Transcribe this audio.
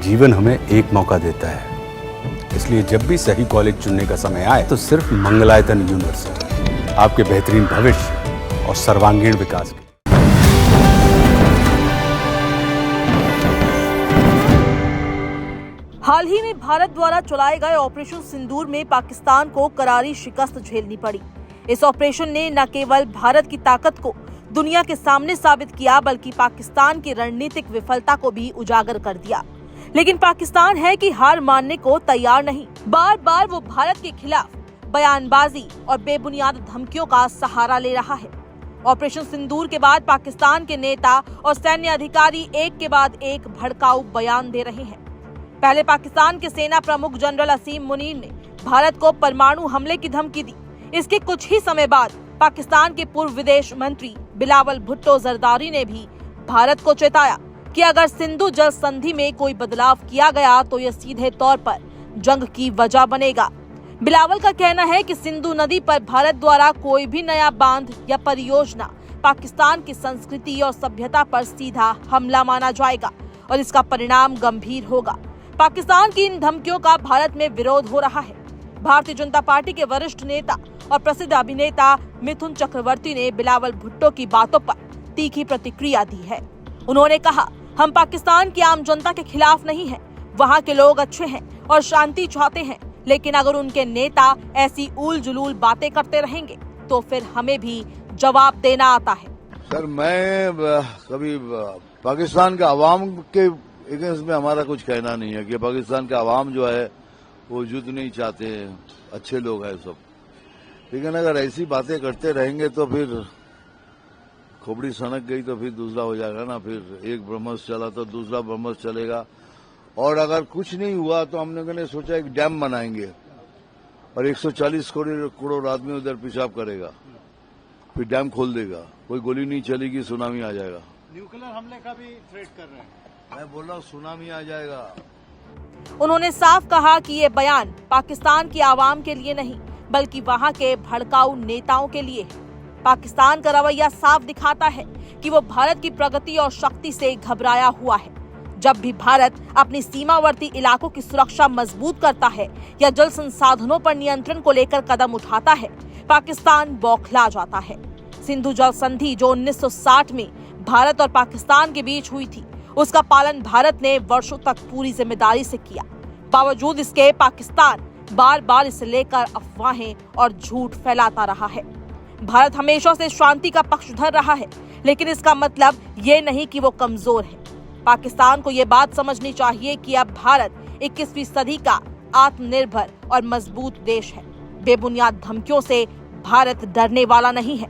जीवन हमें एक मौका देता है, इसलिए जब भी सही कॉलेज चुनने का समय आए तो सिर्फ मंगलायतन यूनिवर्सिटी आपके बेहतरीन भविष्य और सर्वांगीण विकास के। हाल ही में भारत द्वारा चलाए गए ऑपरेशन सिंदूर में पाकिस्तान को करारी शिकस्त झेलनी पड़ी। इस ऑपरेशन ने न केवल भारत की ताकत को दुनिया के सामने साबित किया, बल्कि पाकिस्तान की रणनीतिक विफलता को भी उजागर कर दिया। लेकिन पाकिस्तान है कि हार मानने को तैयार नहीं। बार बार वो भारत के खिलाफ बयानबाजी और बेबुनियाद धमकियों का सहारा ले रहा है। ऑपरेशन सिंदूर के बाद पाकिस्तान के नेता और सैन्य अधिकारी एक के बाद एक भड़काऊ बयान दे रहे हैं। पहले पाकिस्तान के सेना प्रमुख जनरल असीम मुनीर ने भारत को परमाणु हमले की धमकी दी। इसके कुछ ही समय बाद पाकिस्तान के पूर्व विदेश मंत्री बिलावल भुट्टो जरदारी ने भी भारत को चेताया कि अगर सिंधु जल संधि में कोई बदलाव किया गया तो यह सीधे तौर पर जंग की वजह बनेगा। बिलावल का कहना है कि सिंधु नदी पर भारत द्वारा कोई भी नया बांध या परियोजना पाकिस्तान की संस्कृति और सभ्यता पर सीधा हमला माना जाएगा और इसका परिणाम गंभीर होगा। पाकिस्तान की इन धमकियों का भारत में विरोध हो रहा है। भारतीय जनता पार्टी के वरिष्ठ नेता और प्रसिद्ध अभिनेता मिथुन चक्रवर्ती ने बिलावल भुट्टो की बातों पर तीखी प्रतिक्रिया दी है। उन्होंने कहा, हम पाकिस्तान की आम जनता के खिलाफ नहीं हैं। वहाँ के लोग अच्छे हैं और शांति चाहते हैं, लेकिन अगर उनके नेता ऐसी उल जुलूल बातें करते रहेंगे तो फिर हमें भी जवाब देना आता है। सर, मैं कभी पाकिस्तान के अवाम के अगेंस्ट में हमारा कुछ कहना नहीं है कि पाकिस्तान के अवाम जो है वो युद्ध नहीं चाहते हैं, अच्छे लोग हैं सब। लेकिन अगर ऐसी बातें करते रहेंगे तो फिर खोपड़ी सनक गई तो फिर दूसरा हो जाएगा ना। फिर एक ब्रह्मस चला तो दूसरा ब्रह्मस चलेगा। और अगर कुछ नहीं हुआ तो हम लोगों ने सोचा एक डैम बनाएंगे और 140 करोड़ आदमी उधर पेशाब करेगा, फिर डैम खोल देगा, कोई गोली नहीं चलेगी, सुनामी आ जाएगा। न्यूक्लियर हमले का भी थ्रेट कर रहे हैं। मैं बोल रहा हूँ सुनामी आ जाएगा। उन्होंने साफ कहा कि ये बयान पाकिस्तान की आवाम के लिए नहीं, बल्कि वहाँ के भड़काऊ नेताओं के लिए है। पाकिस्तान का रवैया साफ दिखाता है कि वो भारत की प्रगति और शक्ति से घबराया हुआ है। जब भी भारत अपनी सीमावर्ती इलाकों की सुरक्षा मजबूत करता है या जल संसाधनों पर नियंत्रण को लेकर कदम उठाता है, पाकिस्तान बौखला जाता है। सिंधु जल संधि जो 1960 में भारत और पाकिस्तान के बीच हुई थी, उसका पालन भारत ने वर्षों तक पूरी जिम्मेदारी से किया। बावजूद इसके पाकिस्तान बार बार इसे लेकर अफवाहें और झूठ फैलाता रहा है। भारत हमेशा से शांति का पक्षधर रहा है, लेकिन इसका मतलब ये नहीं कि वो कमजोर है। पाकिस्तान को ये बात समझनी चाहिए कि अब भारत 21वीं सदी का आत्मनिर्भर और मजबूत देश है। बेबुनियाद धमकियों से भारत डरने वाला नहीं है।